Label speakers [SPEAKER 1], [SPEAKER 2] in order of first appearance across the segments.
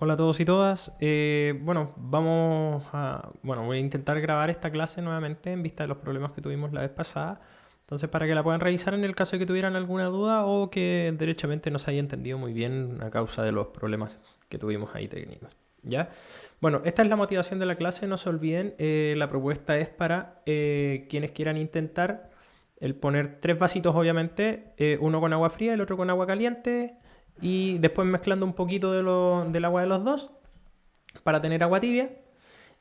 [SPEAKER 1] Hola a todos y todas. Voy a intentar grabar esta clase nuevamente en vista de los problemas que tuvimos la vez pasada. Entonces, para que la puedan revisar en el caso de que tuvieran alguna duda o que derechamente no se haya entendido muy bien a causa de los problemas que tuvimos ahí técnicos. ¿Ya? Bueno, esta es la motivación de la clase. No se olviden, la propuesta es para quienes quieran intentar el poner tres vasitos, obviamente, uno con agua fría y el otro con agua caliente y después mezclando un poquito del agua de los dos para tener agua tibia.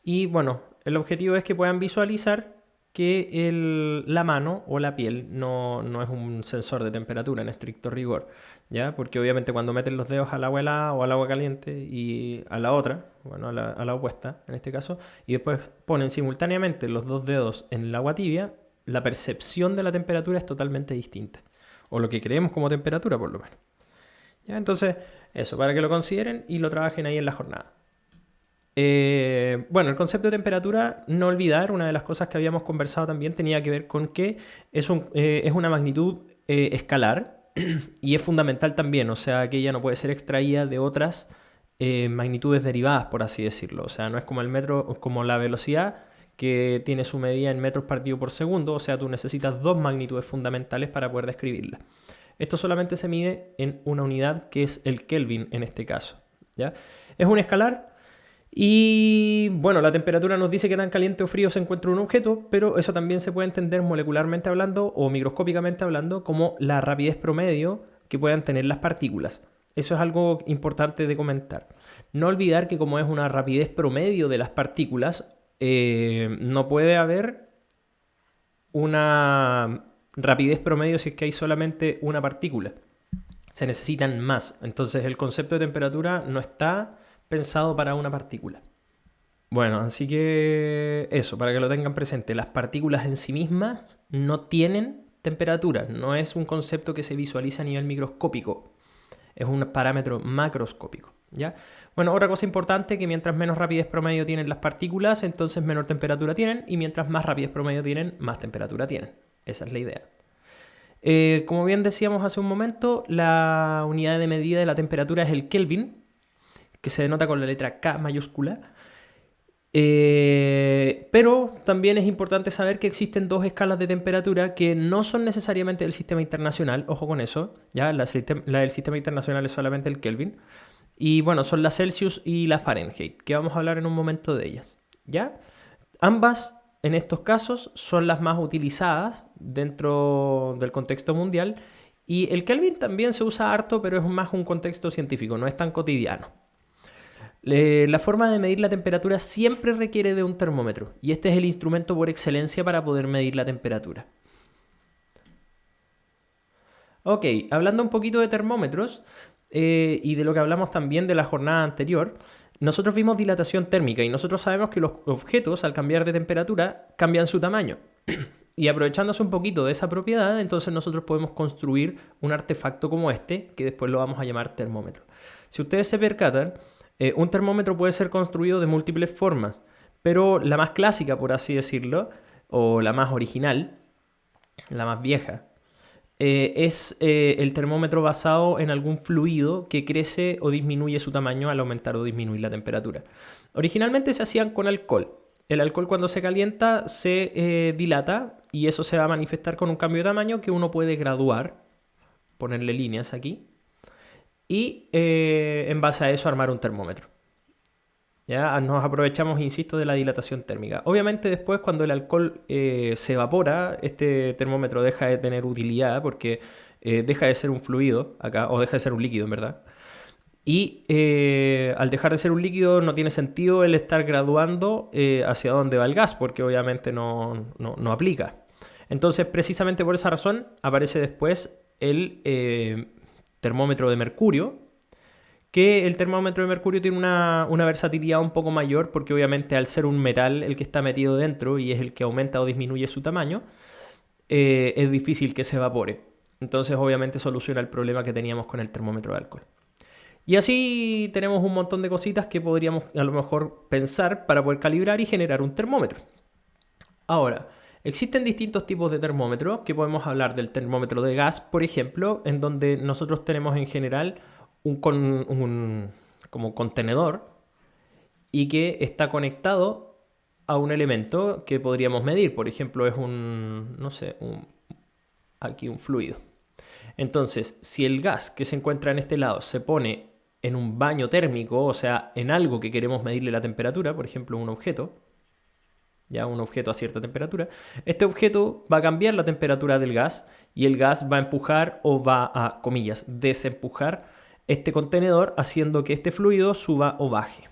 [SPEAKER 1] Y bueno, el objetivo es que puedan visualizar que la mano o la piel no es un sensor de temperatura en estricto rigor, ¿ya? Porque obviamente cuando meten los dedos al agua helada o al agua caliente y a la otra, bueno, a la opuesta en este caso, y después ponen simultáneamente los dos dedos en el agua tibia, la percepción de la temperatura es totalmente distinta. O lo que creemos como temperatura, por lo menos. ¿Ya? Entonces, eso, para que lo consideren y lo trabajen ahí en la jornada. Bueno, el concepto de temperatura, no olvidar, una de las cosas que habíamos conversado también tenía que ver con que es una magnitud escalar y es fundamental también, o sea, que ella no puede ser extraída de otras magnitudes derivadas, por así decirlo. O sea, no es como el metro, como la velocidad que tiene su medida en metros partido por segundo, o sea, tú necesitas dos magnitudes fundamentales para poder describirla. Esto solamente se mide en una unidad que es el Kelvin en este caso, ¿ya? Es un escalar y bueno, la temperatura nos dice que tan caliente o frío se encuentra un objeto, pero eso también se puede entender molecularmente hablando o microscópicamente hablando como la rapidez promedio que puedan tener las partículas. Eso es algo importante de comentar. No olvidar que como es una rapidez promedio de las partículas, no puede haber una rapidez promedio si es que hay solamente una partícula. Se necesitan más. Entonces el concepto de temperatura no está pensado para una partícula. Bueno, así que eso, para que lo tengan presente, las partículas en sí mismas no tienen temperatura, no es un concepto que se visualiza a nivel microscópico, es un parámetro macroscópico, ¿ya? Bueno, otra cosa importante, que mientras menos rapidez promedio tienen las partículas, entonces menor temperatura tienen, y mientras más rapidez promedio tienen, más temperatura tienen. Esa es la idea. Como bien decíamos hace un momento, la unidad de medida de la temperatura es el Kelvin, que se denota con la letra K mayúscula. Pero también es importante saber que existen dos escalas de temperatura que no son necesariamente del sistema internacional, ojo con eso, ¿ya? La del sistema internacional es solamente el Kelvin. Y bueno, son la Celsius y la Fahrenheit, que vamos a hablar en un momento de ellas, ¿ya? Ambas, en estos casos, son las más utilizadas dentro del contexto mundial. Y el Kelvin también se usa harto, pero es más un contexto científico, no es tan cotidiano. La forma de medir la temperatura siempre requiere de un termómetro, y este es el instrumento por excelencia para poder medir la temperatura. Ok, hablando un poquito de termómetros y de lo que hablamos también de la jornada anterior, nosotros vimos dilatación térmica y nosotros sabemos que los objetos al cambiar de temperatura cambian su tamaño. Y aprovechándose un poquito de esa propiedad, entonces nosotros podemos construir un artefacto como este, que después lo vamos a llamar termómetro. Si ustedes se percatan, un termómetro puede ser construido de múltiples formas, pero la más clásica, por así decirlo, o la más original, la más vieja, es el termómetro basado en algún fluido que crece o disminuye su tamaño al aumentar o disminuir la temperatura. Originalmente se hacían con alcohol. El alcohol cuando se calienta se dilata y eso se va a manifestar con un cambio de tamaño que uno puede graduar, ponerle líneas aquí, y en base a eso armar un termómetro. ¿Ya? Nos aprovechamos, insisto, de la dilatación térmica. Obviamente después cuando el alcohol se evapora, este termómetro deja de tener utilidad porque deja de ser un fluido acá, o deja de ser un líquido en verdad. Y al dejar de ser un líquido no tiene sentido el estar graduando hacia dónde va el gas, porque obviamente no aplica. Entonces, precisamente por esa razón, aparece después el termómetro de mercurio, que el termómetro de mercurio tiene una versatilidad un poco mayor, porque obviamente al ser un metal el que está metido dentro y es el que aumenta o disminuye su tamaño, es difícil que se evapore. Entonces, obviamente, soluciona el problema que teníamos con el termómetro de alcohol. Y así tenemos un montón de cositas que podríamos a lo mejor pensar para poder calibrar y generar un termómetro. Ahora, existen distintos tipos de termómetros, que podemos hablar del termómetro de gas, por ejemplo, en donde nosotros tenemos en general un como contenedor y que está conectado a un elemento que podríamos medir. Por ejemplo, es un, no sé, aquí un fluido. Entonces, si el gas que se encuentra en este lado se pone en un baño térmico, o sea, en algo que queremos medirle la temperatura, por ejemplo, un objeto, ya un objeto a cierta temperatura, este objeto va a cambiar la temperatura del gas y el gas va a empujar o va a, comillas, desempujar este contenedor haciendo que este fluido suba o baje.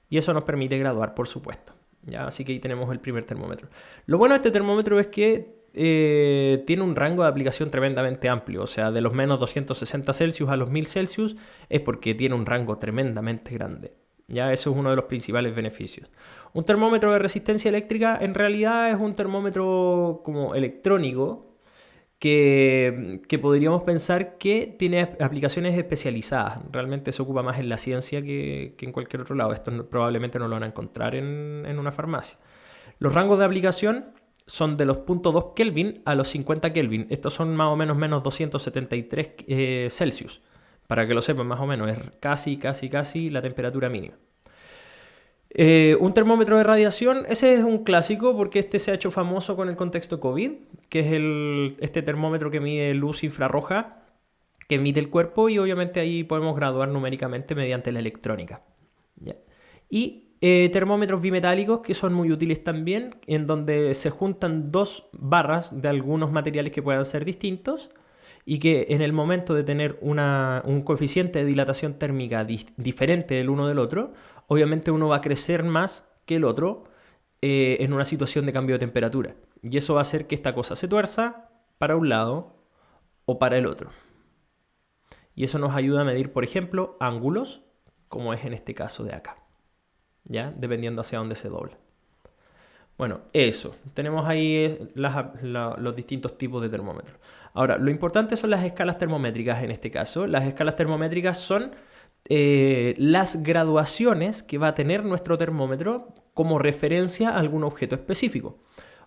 [SPEAKER 1] Y eso nos permite graduar, por supuesto. ¿Ya? Así que ahí tenemos el primer termómetro. Lo bueno de este termómetro es que tiene un rango de aplicación tremendamente amplio. O sea, de los menos 260 Celsius a los 1000 Celsius es porque tiene un rango tremendamente grande. Ya, eso es uno de los principales beneficios. Un termómetro de resistencia eléctrica en realidad es un termómetro como electrónico que podríamos pensar que tiene aplicaciones especializadas. Realmente se ocupa más en la ciencia que en cualquier otro lado. Esto probablemente no lo van a encontrar en una farmacia. Los rangos de aplicación son de los 0.2 Kelvin a los 50 Kelvin. Estos son más o menos 273 Celsius. Para que lo sepan más o menos, es casi la temperatura mínima. Un termómetro de radiación, ese es un clásico porque este se ha hecho famoso con el contexto COVID, que es este termómetro que mide luz infrarroja, que emite el cuerpo y obviamente ahí podemos graduar numéricamente mediante la electrónica. ¿Ya? Y termómetros bimetálicos que son muy útiles también, en donde se juntan dos barras de algunos materiales que puedan ser distintos y que en el momento de tener un coeficiente de dilatación térmica diferente del uno del otro, obviamente uno va a crecer más que el otro en una situación de cambio de temperatura. Y eso va a hacer que esta cosa se tuerza para un lado o para el otro. Y eso nos ayuda a medir, por ejemplo, ángulos, como es en este caso de acá, ¿ya? Dependiendo hacia dónde se dobla. Bueno, eso. Tenemos ahí los distintos tipos de termómetros. Ahora, lo importante son las escalas termométricas en este caso. Las escalas termométricas son las graduaciones que va a tener nuestro termómetro como referencia a algún objeto específico.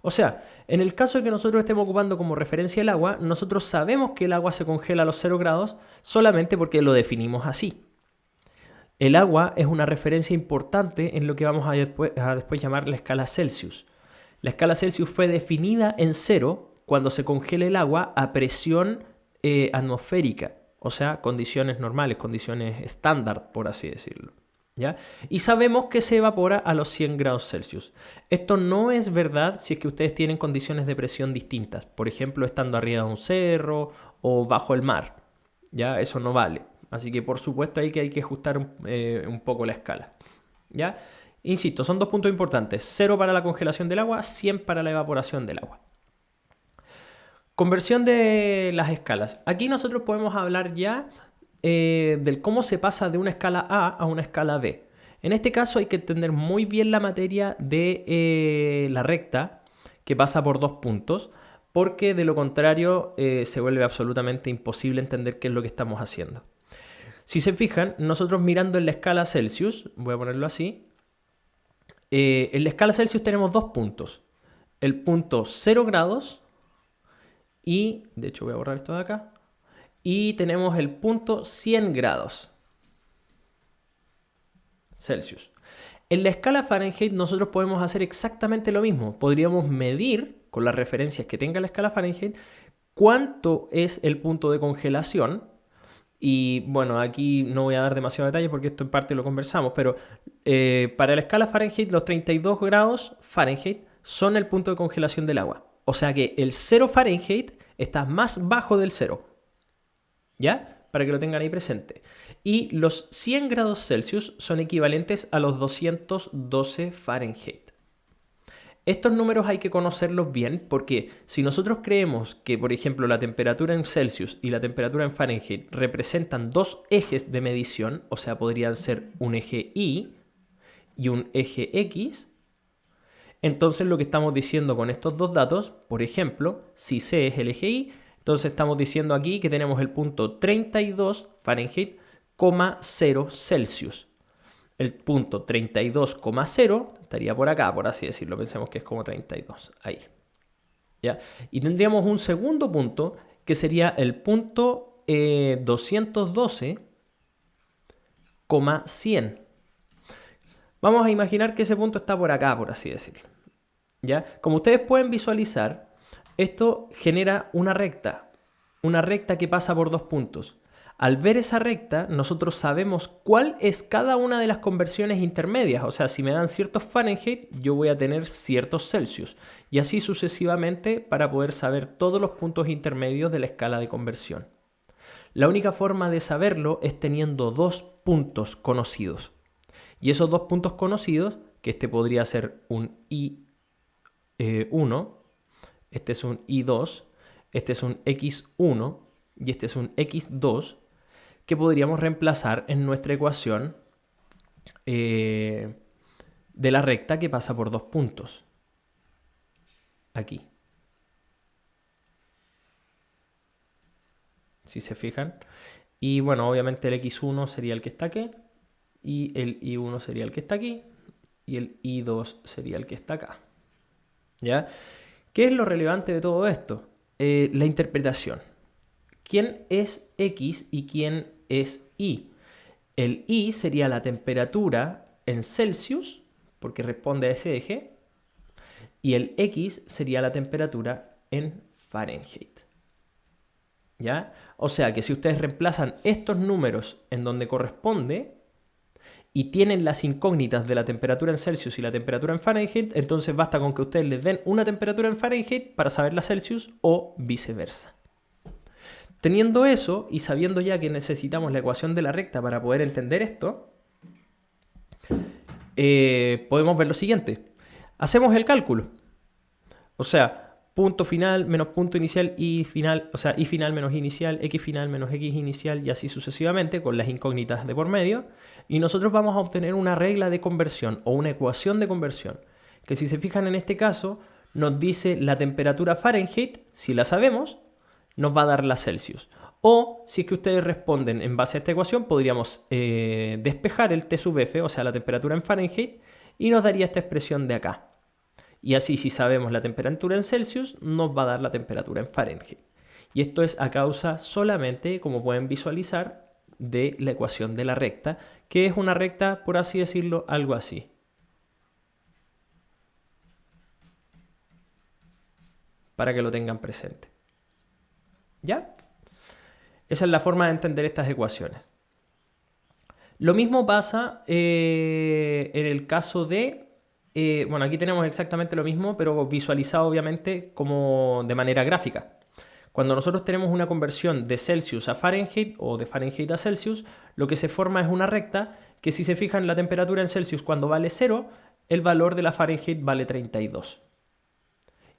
[SPEAKER 1] O sea, en el caso de que nosotros estemos ocupando como referencia el agua, nosotros sabemos que el agua se congela a los 0 grados solamente porque lo definimos así. El agua es una referencia importante en lo que vamos a después llamar la escala Celsius. La escala Celsius fue definida en 0 cuando se congela el agua a presión atmosférica, o sea, condiciones normales, condiciones estándar, por así decirlo. ¿Ya? Y sabemos que se evapora a los 100 grados Celsius. Esto no es verdad si es que ustedes tienen condiciones de presión distintas, por ejemplo, estando arriba de un cerro o bajo el mar. ¿Ya? Eso no vale. Así que por supuesto hay que ajustar un poco la escala. ¿Ya? Insisto, son dos puntos importantes. 0 para la congelación del agua, 100 para la evaporación del agua. Conversión de las escalas. Aquí nosotros podemos hablar ya del cómo se pasa de una escala A a una escala B. En este caso hay que entender muy bien la materia de la recta que pasa por dos puntos, porque de lo contrario se vuelve absolutamente imposible entender qué es lo que estamos haciendo. Si se fijan, nosotros mirando en la escala Celsius, voy a ponerlo así, en la escala Celsius tenemos dos puntos. El punto 0 grados y, de hecho voy a borrar esto de acá, y tenemos el punto 100 grados Celsius. En la escala Fahrenheit nosotros podemos hacer exactamente lo mismo. Podríamos medir, con las referencias que tenga la escala Fahrenheit, cuánto es el punto de congelación. Y bueno, aquí no voy a dar demasiado detalle porque esto en parte lo conversamos, pero para la escala Fahrenheit los 32 grados Fahrenheit son el punto de congelación del agua. O sea que el 0 Fahrenheit está más bajo del 0. ¿Ya? Para que lo tengan ahí presente. Y los 100 grados Celsius son equivalentes a los 212 Fahrenheit. Estos números hay que conocerlos bien porque si nosotros creemos que, por ejemplo, la temperatura en Celsius y la temperatura en Fahrenheit representan dos ejes de medición, o sea, podrían ser un eje Y y un eje X, entonces lo que estamos diciendo con estos dos datos, por ejemplo, si C es el eje Y, entonces estamos diciendo aquí que tenemos el punto 32 Fahrenheit, 0 Celsius. El punto 32,0 estaría por acá, por así decirlo. Pensemos que es como 32. Ahí. ¿Ya? Y tendríamos un segundo punto que sería el punto 212,0 100. Vamos a imaginar que ese punto está por acá, por así decirlo. ¿Ya? Como ustedes pueden visualizar, esto genera una recta que pasa por 2 puntos. Al ver esa recta, nosotros sabemos cuál es cada una de las conversiones intermedias. O sea, si me dan ciertos Fahrenheit, yo voy a tener ciertos Celsius. Y así sucesivamente para poder saber todos los puntos intermedios de la escala de conversión. La única forma de saberlo es teniendo 2 puntos conocidos. Y esos 2 puntos conocidos, que este podría ser un I1, este es un I2, este es un X1 y este es un X2, que podríamos reemplazar en nuestra ecuación de la recta que pasa por 2 puntos. Aquí. Si se fijan. Y bueno, obviamente el X1 sería el que está aquí. Y el I1 sería el que está aquí. Y el I2 sería el que está acá. ¿Ya? ¿Qué es lo relevante de todo esto? La interpretación. ¿Quién es X y quién es Y? El Y sería la temperatura en Celsius, porque responde a ese eje. Y el X sería la temperatura en Fahrenheit. ¿Ya? O sea que si ustedes reemplazan estos números en donde corresponde y tienen las incógnitas de la temperatura en Celsius y la temperatura en Fahrenheit, entonces basta con que ustedes les den una temperatura en Fahrenheit para saber la Celsius o viceversa. Teniendo eso y sabiendo ya que necesitamos la ecuación de la recta para poder entender esto, podemos ver lo siguiente. Hacemos el cálculo. O sea, punto final menos punto inicial, y final, o sea, y final menos inicial, x final menos x inicial y así sucesivamente con las incógnitas de por medio. Y nosotros vamos a obtener una regla de conversión o una ecuación de conversión. Que si se fijan en este caso, nos dice la temperatura Fahrenheit, si la sabemos, nos va a dar la Celsius. O si es que ustedes responden en base a esta ecuación, podríamos despejar el T sub F, o sea, la temperatura en Fahrenheit, y nos daría esta expresión de acá. Y así, si sabemos la temperatura en Celsius, nos va a dar la temperatura en Fahrenheit. Y esto es a causa solamente, como pueden visualizar, de la ecuación de la recta, que es una recta, por así decirlo, algo así. Para que lo tengan presente. ¿Ya? Esa es la forma de entender estas ecuaciones. Lo mismo pasa en el caso de... bueno, aquí tenemos exactamente lo mismo, pero visualizado obviamente como de manera gráfica. Cuando nosotros tenemos una conversión de Celsius a Fahrenheit o de Fahrenheit a Celsius, lo que se forma es una recta que, si se fijan, la temperatura en Celsius cuando vale 0, el valor de la Fahrenheit vale 32.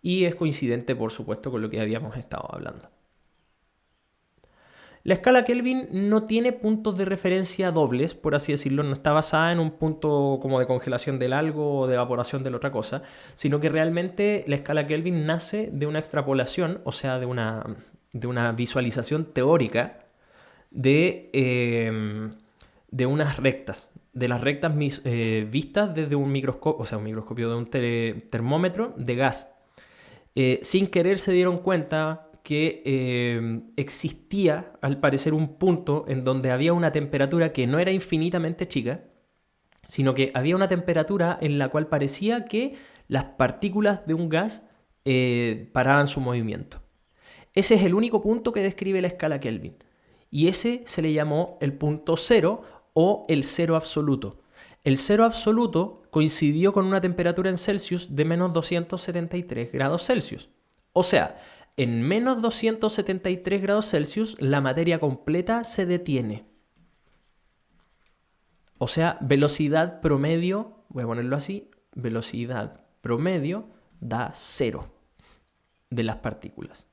[SPEAKER 1] Y es coincidente, por supuesto, con lo que habíamos estado hablando. La escala Kelvin no tiene puntos de referencia dobles, por así decirlo, no está basada en un punto como de congelación del algo o de evaporación de la otra cosa, sino que realmente la escala Kelvin nace de una extrapolación, o sea, de una visualización teórica de unas rectas, de las rectas vistas desde un microscopio, o sea, un microscopio de un termómetro de gas. Sin querer se dieron cuenta que existía, al parecer, un punto en donde había una temperatura que no era infinitamente chica, sino que había una temperatura en la cual parecía que las partículas de un gas paraban su movimiento. Ese es el único punto que describe la escala Kelvin. Y ese se le llamó el punto cero o el cero absoluto. El cero absoluto coincidió con una temperatura en Celsius de menos 273 grados Celsius. O sea, en menos 273 grados Celsius la materia completa se detiene. O sea, velocidad promedio, voy a ponerlo así, velocidad promedio da 0 de las partículas.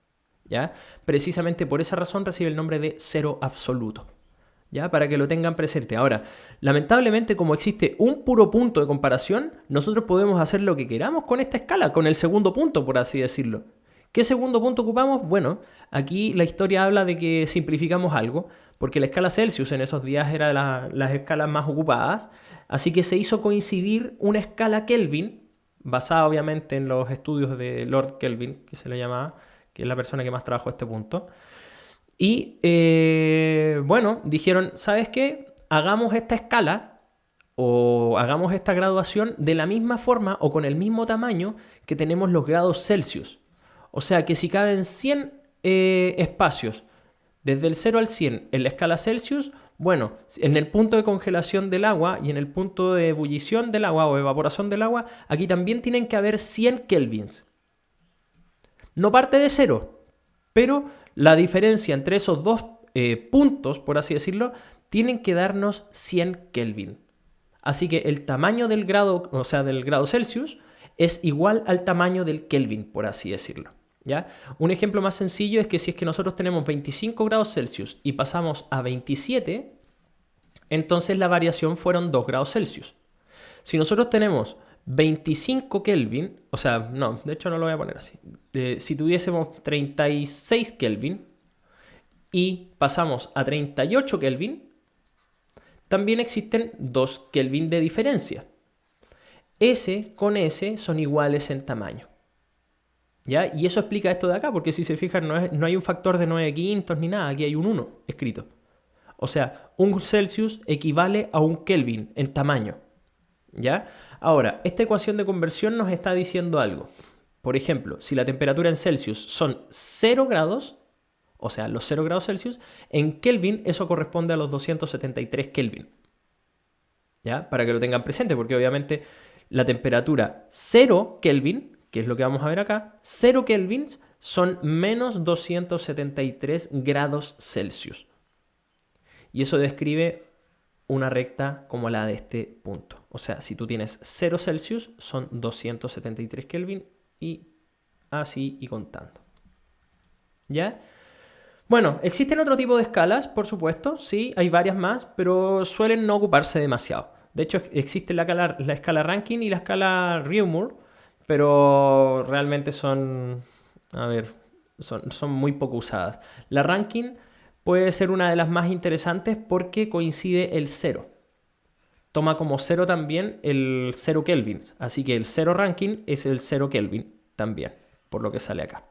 [SPEAKER 1] ¿Ya? Precisamente por esa razón recibe el nombre de cero absoluto. ¿Ya? Para que lo tengan presente. Ahora, lamentablemente, como existe un puro punto de comparación, nosotros podemos hacer lo que queramos con esta escala, con el segundo punto, por así decirlo. ¿Qué segundo punto ocupamos? Bueno, aquí la historia habla de que simplificamos algo, porque la escala Celsius en esos días era de las escalas más ocupadas, así que se hizo coincidir una escala Kelvin, basada obviamente en los estudios de Lord Kelvin, que se le llamaba, que es la persona que más trabajó este punto. Y bueno, dijeron, ¿sabes qué? hagamos esta escala o hagamos esta graduación de la misma forma o con el mismo tamaño que tenemos los grados Celsius. O sea que si caben 100 espacios desde el 0 al 100 en la escala Celsius, bueno, en el punto de congelación del agua y en el punto de ebullición del agua o evaporación del agua, aquí también tienen que haber 100 kelvins. No parte de 0, pero la diferencia entre esos dos puntos, por así decirlo, tienen que darnos 100 Kelvin. Así que el tamaño del grado, o sea, del grado Celsius, es igual al tamaño del Kelvin, por así decirlo. ¿Ya? Un ejemplo más sencillo es que si es que nosotros tenemos 25 grados Celsius y pasamos a 27, entonces la variación fueron 2 grados Celsius. Si nosotros tenemos 25 Kelvin, o sea, no, de hecho no lo voy a poner así. Si tuviésemos 36 Kelvin y pasamos a 38 Kelvin, también existen 2 Kelvin de diferencia. S con S son iguales en tamaño. ¿Ya? Y eso explica esto de acá, porque si se fijan no hay un factor de 9 quintos ni nada, aquí hay un 1 escrito. O sea, un Celsius equivale a un Kelvin en tamaño. ¿Ya? Ahora, esta ecuación de conversión nos está diciendo algo. Por ejemplo, si la temperatura en Celsius son 0 grados, o sea, los 0 grados Celsius, en Kelvin eso corresponde a los 273 Kelvin. ¿Ya? Para que lo tengan presente, porque obviamente la temperatura 0 Kelvin, que es lo que vamos a ver acá, 0 kelvins son menos 273 grados Celsius. Y eso describe una recta como la de este punto. O sea, si tú tienes 0 Celsius, son 273 Kelvin y así y contando. ¿Ya? Bueno, existen otro tipo de escalas, por supuesto, sí, hay varias más, pero suelen no ocuparse demasiado. De hecho, existe la escala Rankine y la escala Reaumur, pero realmente son, a ver, son muy poco usadas. La Rankine puede ser una de las más interesantes porque coincide el 0. Toma como 0 también el 0 Kelvin. Así que el 0 Rankine es el 0 Kelvin también, por lo que sale acá.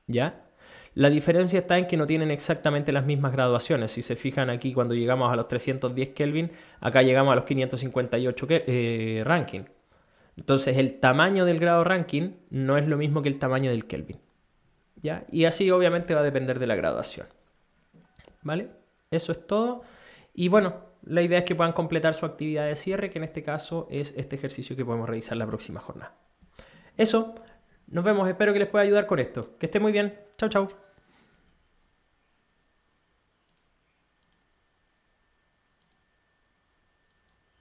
[SPEAKER 1] ¿Ya? La diferencia está en que no tienen exactamente las mismas graduaciones. Si se fijan aquí, cuando llegamos a los 310 Kelvin, acá llegamos a los 558 Rankine. Entonces el tamaño del grado Rankine no es lo mismo que el tamaño del Kelvin. ¿Ya? Y así obviamente va a depender de la graduación. ¿Vale? Eso es todo. Y bueno, la idea es que puedan completar su actividad de cierre, que en este caso es este ejercicio que podemos realizar la próxima jornada. Eso, nos vemos, espero que les pueda ayudar con esto. Que esté muy bien. Chao, chao.